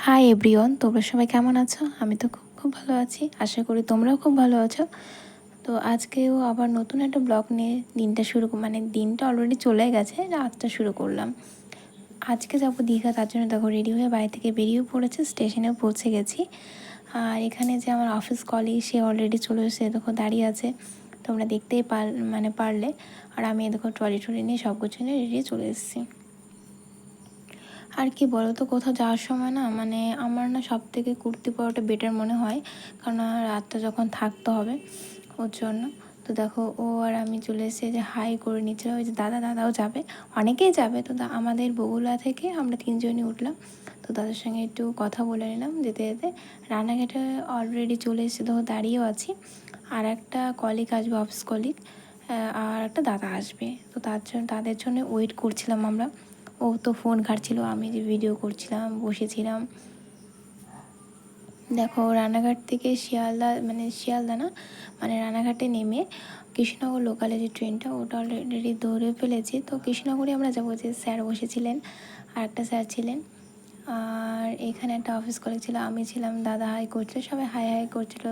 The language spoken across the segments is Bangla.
হাই এভরিওয়ান, তোমরা সবাই কেমন আছো? আমি তো খুব খুব ভালো আছি। আশা করি তোমরাও খুব ভালো আছো। তো আজকেও আবার নতুন একটা ব্লগ নিয়ে দিনটা দিনটা অলরেডি চলে গেছে, রাতটা শুরু করলাম। আজকে যাবো দীঘা, তার জন্য দেখো রেডি হয়ে বাড়ি থেকে বেরিয়েও পড়েছে, স্টেশনেও পৌঁছে গেছি। আর এখানে যে আমার অফিস কলিগ, সে অলরেডি চলে এসে দেখো দাঁড়িয়ে আছে, তোমরা দেখতেই পারলে। আর আমি দেখো ট্রলি নিয়ে সব কিছু নিয়ে রেডি চলে এসেছি। আর কি বলো তো, কোথাও যাওয়ার সময় না আমার না সব থেকে কুর্তি পরাটা বেটার মনে হয়, কারণ রাতটা যখন থাকতে হবে ওর জন্য। তো দেখো ও আর আমি চলে এসেছি, যে হাই করে নিচ্ছিল, ওই যে দাদাও যাবে, অনেকেই যাবে। তো আমাদের বগুলা থেকে আমরা তিনজনই উঠলাম। তো দাদার সঙ্গে একটু কথা বলে নিলাম যেতে যেতে। রানাঘাটে অলরেডি চলে এসেছি, দেখো দাঁড়িয়েও আছি। আর একটা কলিগ আসবে, অফিস কলিগ, আর একটা দাদা আসবে। তো তাদের জন্য ওয়েট করছিলাম আমরা। ও তো ফোন ঘাঁটছিল, আমি যে ভিডিও করছিলাম, বসেছিলাম। দেখো রানাঘাট থেকে শিয়ালদা না, রানাঘাটে নেমে কৃষ্ণনগর লোকালে যে ট্রেনটা, ওটা অলরেডি ধরে ফেলেছি। তো কৃষ্ণনগরে আমরা যাবো, যে স্যার বসেছিলেন আর একটা স্যার ছিলেন, আর এখানে একটা অফিস কলিগ ছিল, আমি ছিলাম, দাদা হাই করছিল, সবাই হাই হাই করছিল।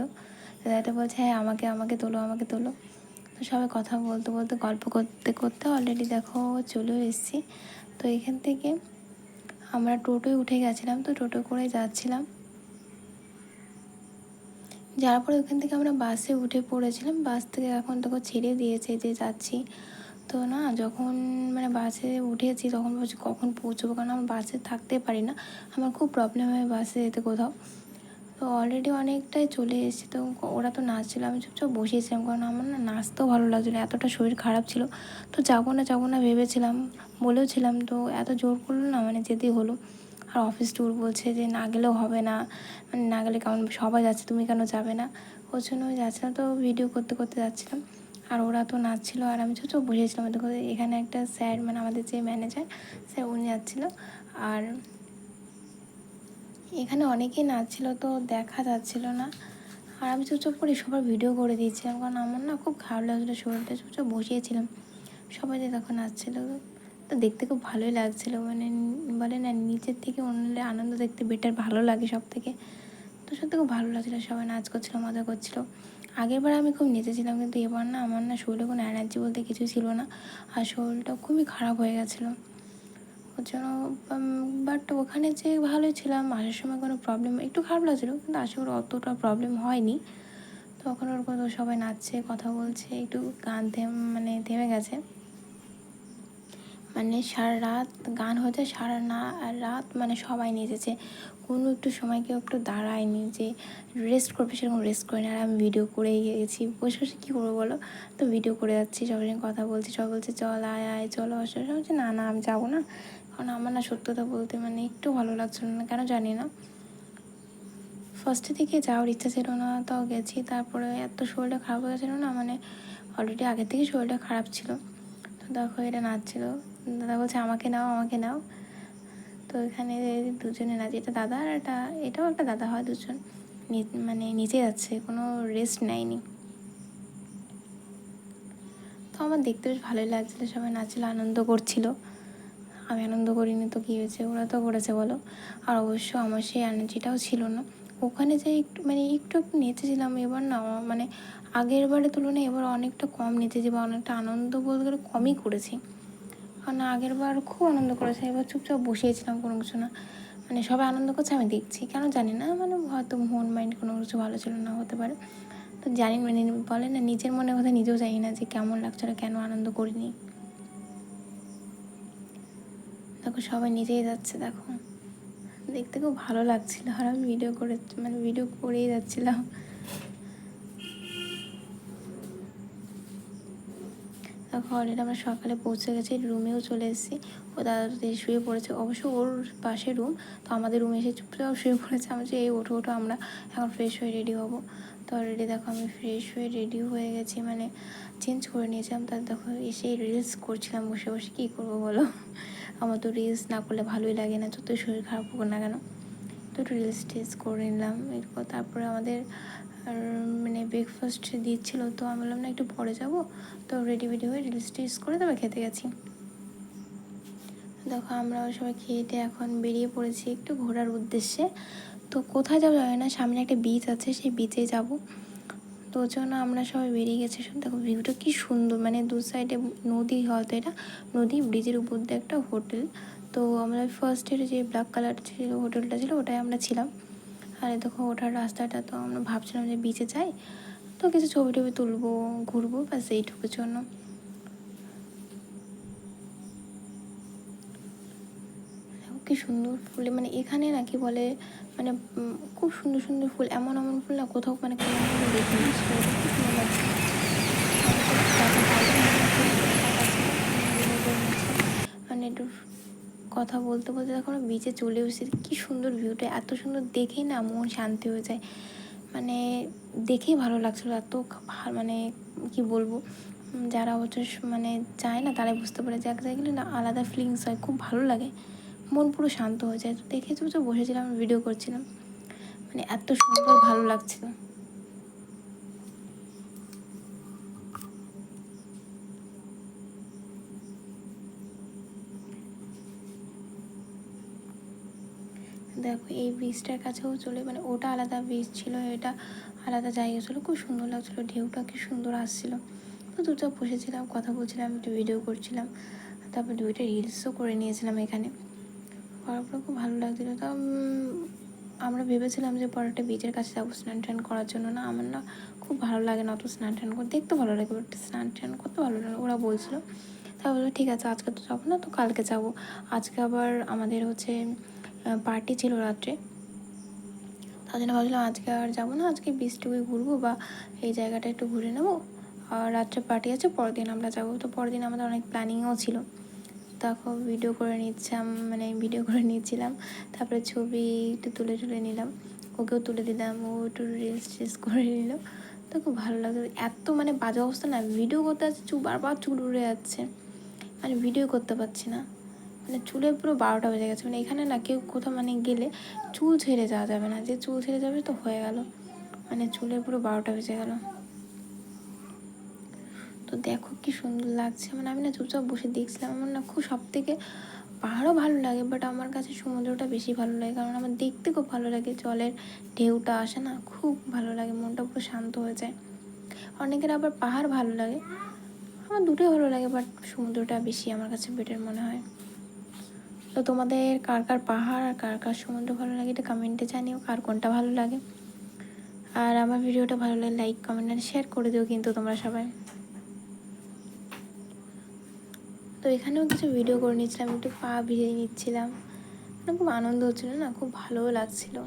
দাদাটা বলছে হ্যাঁ আমাকে তোলো, আমাকে তোলো। তো সবাই কথা বলতে বলতে, গল্প করতে করতে অলরেডি দেখো চলেও এসেছি। তো এখান থেকে আমরা টোটোয় উঠে গেছিলাম, তো টোটো করে যাচ্ছিলাম। যার পরে ওখান থেকে আমরা বাসে উঠে পড়েছিলাম। বাস থেকে এখন তোকে ছেড়ে দিয়েছে, যে যাচ্ছি। তো না, যখন বাসে উঠেছি তখন বলছি কখন পৌঁছবো, কারণ আমার বাসে থাকতে পারি না, আমার খুব প্রবলেম হয় বাসে যেতে কোথাও। তো অলরেডি অনেকটাই চলে এসেছি। তো ওরা তো নাচছিল, আমি চুপচাপ বসিয়েছিলাম, কারণ আমার না নাচতেও ভালো লাগছিলো, এতটা শরীর খারাপ ছিল। তো যাবো না ভেবেছিলাম, বলেওছিলাম, তো এত জোর করলো না, যেতেই হলো। আর অফিস ট্যুর বলছে যে না গেলেও হবে না, না গেলে কেমন, সবাই যাচ্ছে তুমি কেন যাবে না? ওর জন্য যাচ্ছিলাম, তো ভিডিও করতে করতে যাচ্ছিলাম। আর ওরা তো নাচছিল, আর আমি চুপচাপ বসেছিলাম। দেখো এখানে একটা স্যার, আমাদের যে ম্যানেজার স্যার, উনি যাচ্ছিলো। আর এখানে অনেকেই নাচছিল, তো দেখা যাচ্ছিল না। আর আমি চুপচাপ করে সবার ভিডিও করে দিয়েছিলাম, কারণ আমার না খুব খারাপ লাগছিলো শরীরটা, চুপচাপ বসিয়েছিলাম। সবাই যে তখন নাচছিলো, তো দেখতে খুব ভালোই লাগছিলো। বলে না, নিচের থেকে অন্যদের আনন্দ দেখতে বেটার ভালো লাগে সব থেকে। তো সত্যি খুব ভালো লাগছিলো, সবাই নাচ করছিলো, মজা করছিলো। আগেরবার আমি খুব নেচেছিলাম, কিন্তু এবার না আমার না শরীরে কোনো এনার্জি বলতে কিছু ছিল না, আর শরীরটা খুবই খারাপ হয়ে গেছিলো ওর জন্য। বাট ওখানে যে ভালোই ছিলাম, আসার সময় কোনো প্রবলেম, একটু খারাপ লাগছিলো, কিন্তু আশা করি অতটা প্রবলেম হয়নি। তখন ওর কথা, সবাই নাচছে, কথা বলছে, একটু গান থেমে গেছে। সারা রাত গান হয়েছে, রাত সবাই নেচেছে, কোনো একটু সময় কেউ একটু দাঁড়ায়নি যে রেস্ট করবে, সেরকম রেস্ট করিনি। আর আমি ভিডিও করেই গেছি, বসে বসে কী করবো বলো। তো ভিডিও করে যাচ্ছি, সবার সঙ্গে কথা বলছি, সব বলছে চল আয় আয় চলো আসো, বলছি না না আমি যাবো না, কারণ আমার না সত্যি কথা বলতে একটু ভালো লাগছিল না, কেন জানি না। ফার্স্টের দিকে যাওয়ার ইচ্ছা ছিল না, তাও গেছি। তারপরে এত শরীরটা খারাপ হয়ে গেছিলো না, অলরেডি আগের থেকে শরীরটা খারাপ ছিল। তো দেখো এটা নাচছিল, দাদা বলছে আমাকে নাও, আমাকে নাও। তো এখানে দুজনে নাচে, এটা দাদা আর এটাও একটা দাদা হয়, দুজন নিচে যাচ্ছে, কোনো রেস্ট নেয়নি। তো আমার দেখতে বেশ ভালোই লাগছিলো, সবাই নাচছিল, আনন্দ করছিল। আমি আনন্দ করিনি তো কী হয়েছে, ওরা তো করেছে বলো। আর অবশ্য আমার সেই এনার্জিটাও ছিল না ওখানে, যে একটু একটু নেচেছিলাম। এবার না আগের বারের তুলনায় এবার অনেকটা কম নেচেছি, বা অনেকটা আনন্দ বলতে গেলে কমই করেছি। কারণ আগের বার খুব আনন্দ করেছে, এবার চুপচাপ বসিয়েছিলাম, কোনো কিছু না, সবাই আনন্দ করছে, আমি দেখছি, কেন জানি না, হয়তো মন মাইন্ড কোনো কিছু ভালো ছিল না, হতে পারে। তো জানি বলে না, নিজের মনের কথা নিজেও জানি না যে কেমন লাগছিল, কেন আনন্দ করিনি। দেখো সবাই নিজেই যাচ্ছে, দেখো দেখতে খুব ভালো লাগছিল। আর আমি ভিডিও করেই যাচ্ছিলাম। দেখো অলরেডি আমরা সকালে পৌঁছে গেছি, রুমেও চলে এসেছি। ও দাদা তো শুয়ে পড়েছে, অবশ্য ওর পাশে রুম, তো আমাদের রুমে এসে চুপচাপ শুয়ে পড়েছে। আমি যে এই ওঠো আমরা এখন ফ্রেশ হয়ে রেডি হবো। তো অলরেডি দেখো আমি ফ্রেশ হয়ে রেডি হয়ে গেছি, চেঞ্জ করে নিয়েছিলাম। তার দেখো এসে রিলস করছিলাম বসে বসে, কী করবো বলো। আমার তো রিলস না করলে ভালোই লাগে না, যতই শরীর খারাপ হোক না কেন। তো একটু রিলস টিলস করে নিলাম এরপর। তারপরে আমাদের আর ব্রেকফাস্ট দিচ্ছিলো, তো আমি বললাম না একটু পরে যাবো। তো রেডি হয়ে রিলস টিলস করে তবে খেতে গেছি। দেখো আমরাও সবাই খেয়ে এখন বেরিয়ে পড়েছি একটু ঘোরার উদ্দেশ্যে। তো কোথায় যাবো জানি না, সামনে একটা বিচ আছে, সেই বিচে যাব। তো ওর জন্য আমরা সবাই বেরিয়ে গেছি। সব দেখো ভিউটা কি সুন্দর, মানে দু সাইডে নদী, হয়তো এটা নদী, ব্রিজের উপর দিয়ে একটা হোটেল। তো আমরা ফার্স্টের যে ব্ল্যাক কালার ছিল হোটেলটা ছিল, ওটাই আমরা ছিলাম। আর দেখো ওঠার রাস্তাটা, তো আমরা ভাবছিলাম যে বিচে যাই, তো কিছু ছবি টবি তুলবো, ঘুরবো, ব্যাস এইটুকুর জন্য। কি সুন্দর ফুলে, মানে এখানে না কি বলে, মানে খুব সুন্দর সুন্দর ফুল, এমন এমন ফুল না কোথাও মানে কোনো দেখিনি, সেটা খুব সুন্দর লাগছে। মানে একটু কথা বলতে বলতে দেখো বিচে চলে এসেছি, কী সুন্দর ভিউটা, এত সুন্দর দেখেই না মন শান্তি হয়ে যায়। মানে দেখেই ভালো লাগছিলো, এত মানে কি বলবো, যারা হচ্ছে মানে যায় না তারাই বুঝতে পারে যে এক জায়গায় গেলে না আলাদা ফিলিংস হয়, খুব ভালো লাগে, মন পুরো শান্ত হয়ে যায়। তো দেখে চুপচাপ বসেছিলাম, ভিডিও করছিলাম, মানে এত সুন্দর ভালো লাগছিল। দেখো এই বীজটার কাছেও চলে, মানে ওটা আলাদা বীজ ছিল, এটা আলাদা জায়গা ছিল, খুব সুন্দর লাগছিলো, ঢেউটা কি সুন্দর আসছিলো। তো চুপচাপ বসেছিলাম, কথা বলছিলাম, একটু ভিডিও করছিলাম, তারপর দুইটা রিলসও করে নিয়েছিলাম এখানে। করার পর খুব ভালো লাগছিলো। তা আমরা ভেবেছিলাম যে পরে একটা বিচের কাছে যাবো স্নান টান করার জন্য, না আমার না খুব ভালো লাগে না অত স্নান টান করতে, দেখতে ভালো লাগে বাট স্নান টান করতে ভালো লাগে, ওরা বলছিলো। তারপরে ঠিক আছে আজকে তো যাবো না, তো কালকে যাবো। আজকে আবার আমাদের হচ্ছে পার্টি ছিল রাত্রে, তার জন্য ভাবছিলাম আজকে আর যাবো না, আজকে বিচটুকুই ঘুরবো বা এই জায়গাটা একটু ঘুরে নেবো, আর রাত্রে পার্টি আছে, পরের দিন আমরা যাবো। তো পরের দিন আমাদের অনেক প্ল্যানিংও ছিল। দেখো ভিডিও করে নিচ্ছিলাম, মানে ভিডিও করে নিচ্ছিলাম, তারপরে ছবি একটু তুলে তুলে নিলাম, ওকেও তুলে দিলাম, ও একটু রিলস টিলস করে নিল। তো খুব ভালো লাগে, এত মানে বাজে অবস্থা না, ভিডিও করতে যাচ্ছে বারবার চুল উড়ে যাচ্ছে, মানে ভিডিও করতে পারছি না, মানে চুলে পুরো 12টা বেজে গেছে। মানে এখানে না কেউ কোথাও মানে গেলে চুল ছেড়ে যাওয়া যাবে না, যে চুল ছেড়ে যাবে তো হয়ে গেল, মানে চুলে পুরো 12টা বেজে গেল। তো দেখো কি সুন্দর লাগছে, মানে আমি না চুপচাপ বসে দেখছিলাম। আমার না খুব সব থেকে পাহাড়ও ভালো লাগে, বাট আমার কাছে সমুদ্রটা বেশি ভালো লাগে, কারণ আমার দেখতে খুব ভালো লাগে, জলের ঢেউটা আসে না, খুব ভালো লাগে, মনটা পুরো শান্ত হয়ে যায়। অনেকের আবার পাহাড় ভালো লাগে, আমার দুটোই ভালো লাগে, বাট সমুদ্রটা বেশি আমার কাছে বেটার মনে হয়। তো তোমাদের কার কার পাহাড় আর কার কার সমুদ্র ভালো লাগে এটা কমেন্টে জানিও, কার কোনটা ভালো লাগে। আর আমার ভিডিওটা ভালো লাগে লাইক কমেন্ট আর শেয়ার করে দিও কিন্তু তোমরা সবাই। তো এখানেও কিছু ভিডিও করে নিচ্ছিলাম, একটু পা ভিজিয়ে নিচ্ছিলাম, মানে খুব আনন্দ হচ্ছিলো না, খুব ভালোও লাগছিলো।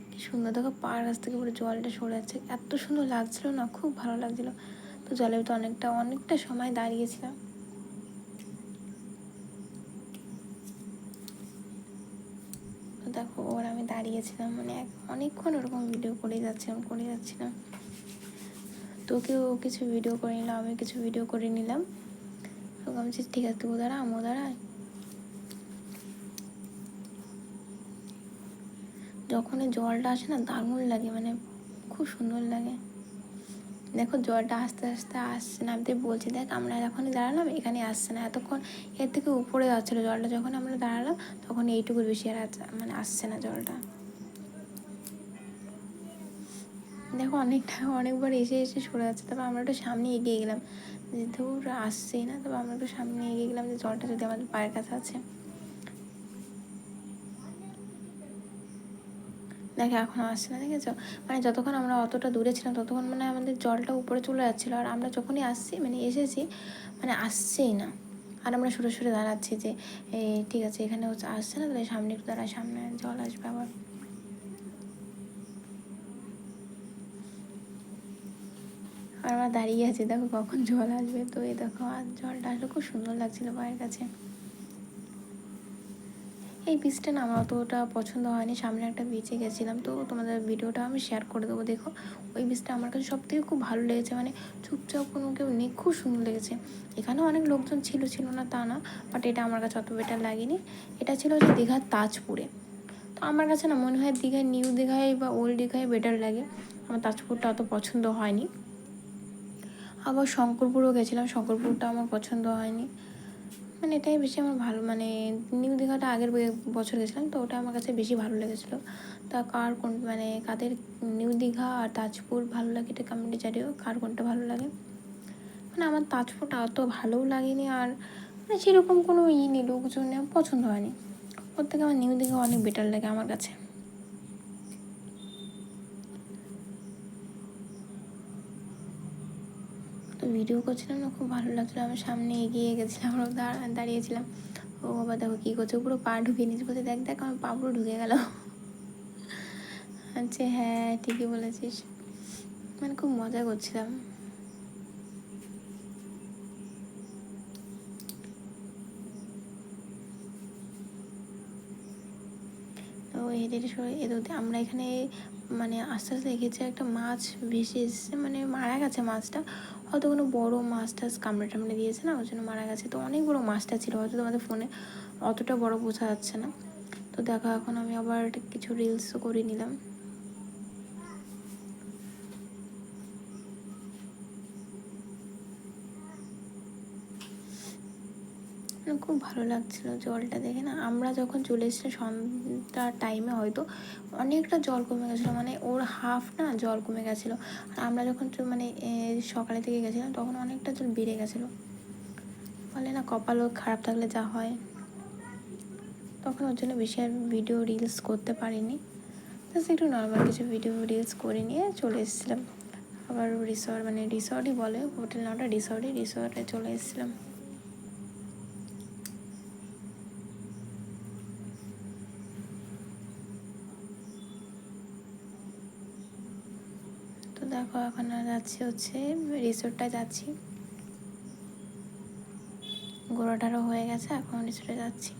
কি সুন্দর দেখো পার কাছ থেকে পুরো জলটা সরে যাচ্ছে, এত সুন্দর লাগছিলো না, খুব ভালো লাগছিলো। তো জলে তো অনেকটা সময় দাঁড়িয়েছিলাম। তো দেখো ওর আমি দাঁড়িয়েছিলাম, মানে অনেকক্ষণ ওরকম ভিডিও করে যাচ্ছিলাম। তোকেও কিছু ভিডিও করে নিলাম, আমি কিছু ভিডিও করে নিলাম। তো আমি ঠিক আছে তুই দাঁড়া, আমও দাঁড়া। যখন এই জলটা আসে না দারুণ লাগে, মানে খুব সুন্দর লাগে। দেখো জলটা আস্তে আস্তে আসছে না, আমি তো বলছি দেখ আমরা যখনই দাঁড়ালাম এখানে আসছে না, এতক্ষণ এর থেকে উপরে যাচ্ছিলো জলটা, যখন আমরা দাঁড়ালাম তখন এইটুকুর বেশি আর মানে আসছে না জলটা। দেখো অনেকবার এসে এসে সরে যাচ্ছে, তারপর আমরা একটু সামনে এগিয়ে গেলাম, যেহেতু ওরা আসছেই না, তবে আমরা একটু সামনে এগিয়ে গেলাম যে জলটা যদি আমাদের পায়ের কাছে আছে। দেখো এখনও আসছে না, দেখেছো, মানে যতক্ষণ আমরা অতটা দূরে ছিলাম ততক্ষণ মানে আমাদের জলটা উপরে চলে যাচ্ছিলো, আর আমরা যখনই আসছি মানে এসেছি মানে আসছেই না। আর আমরা সরে সরে দাঁড়াচ্ছি যে ঠিক আছে এখানে হচ্ছে আসছে না, তাহলে সামনে একটু দাঁড়ায়, সামনে জল আসবে আবার। আর আমরা দাঁড়িয়ে আছি দেখো কখন জল আসবে। তো এই দেখো আর জলটা আসলে খুব সুন্দর লাগছিলো পায়ের কাছে। এই বীচটা না আমার অতটা পছন্দ হয়নি, সামনে একটা বিচে গেছিলাম, তো তোমাদের ভিডিওটা আমি শেয়ার করে দেবো দেখো। ওই বীচটা আমার কাছে সবথেকে খুব ভালো লেগেছে, মানে চুপচাপ কোনো কেউ নেই, খুব সুন্দর লেগেছে। এখানেও অনেক লোকজন ছিল না তা না, বাট এটা আমার কাছে অত বেটার লাগেনি। এটা ছিল হচ্ছে দীঘার তাজপুরে। তো আমার কাছে না মনে হয় দীঘায় নিউ দীঘায় বা ওল্ড দীঘায় বেটার লাগে, আমার তাজপুরটা অত পছন্দ হয়নি। আবার শঙ্করপুরও গেছিলাম, শঙ্করপুরটা আমার পছন্দ হয়নি, মানে এটাই বেশি আমার ভালো, মানে নিউ দীঘাটা আগের বছর গেছিলাম, তো ওটা আমার কাছে বেশি ভালো লেগেছিলো। তা কার কোন মানে কাদের নিউ দীঘা আর তাজপুর ভালো লাগে এটা কমেন্টে জানিও, কার কোনটা ভালো লাগে। মানে আমার তাজপুরটা অত ভালোও লাগেনি, আর মানে সেরকম কোনো নেই, লোকজন পছন্দ হয়নি। ওর থেকে আমার নিউ দীঘা অনেক বেটার লাগে আমার কাছে। তো ভিডিও করছিলাম না, খুব ভালো লাগছিলো, আমি সামনে এগিয়ে গেছিলাম, আমরা দাঁড়িয়েছিলাম। ও বাবা দেখো কী করছে, পুরো পা ঢুকিয়ে নিয়েছে, বলছে দেখ দেখ আমার পা পুরো ঢুকে গেল। আচ্ছা হ্যাঁ ঠিকই বলেছিস, মানে খুব মজা করছিলাম। তো হেঁটে হেঁটে আমরা এখানে মানে আস্তে আস্তে দেখেছি একটা মাছ ভেসে এসেছে, মানে মারা গেছে মাছটা, হয়তো কোনো বড়ো মাছ টাছ কামড়ে টামড়ে দিয়েছে না, ওই জন্য মারা গেছে। তো অনেক বড়ো মাছটা ছিল, হয়তো তোমাদের ফোনে অতটা বড় বোঝা যাচ্ছে না। তো দেখো এখন আমি আবার কিছু রিলসও করে নিলাম। মানে খুব ভালো লাগছিলো জলটা দেখে না। আমরা যখন চলে এসেছি সন্ধ্যার টাইমে হয়তো অনেকটা জল কমে গেছিলো, মানে ওর হাফ না জল কমে গেছিলো। আর আমরা যখন মানে সকালে থেকে গেছিলাম তখন অনেকটা জল বেড়ে গেছিলো। বলে না কপালও খারাপ থাকলে যা হয়, তখন ওর জন্য বেশি আর ভিডিও রিলস করতে পারিনি। জাস্ট একটু নর্মাল কিছু ভিডিও রিলস করে নিয়ে চলে এসেছিলাম আবার রিসর্ট, মানে রিসর্টই বলে, হোটেল না ওটা রিসর্টে চলে এসেছিলাম। তো দেখো এখন যাচ্ছি হচ্ছে রিসোর্টটা যাচ্ছি, ঘোরাটারও হয়ে গেছে, এখন রিসোর্টে যাচ্ছি।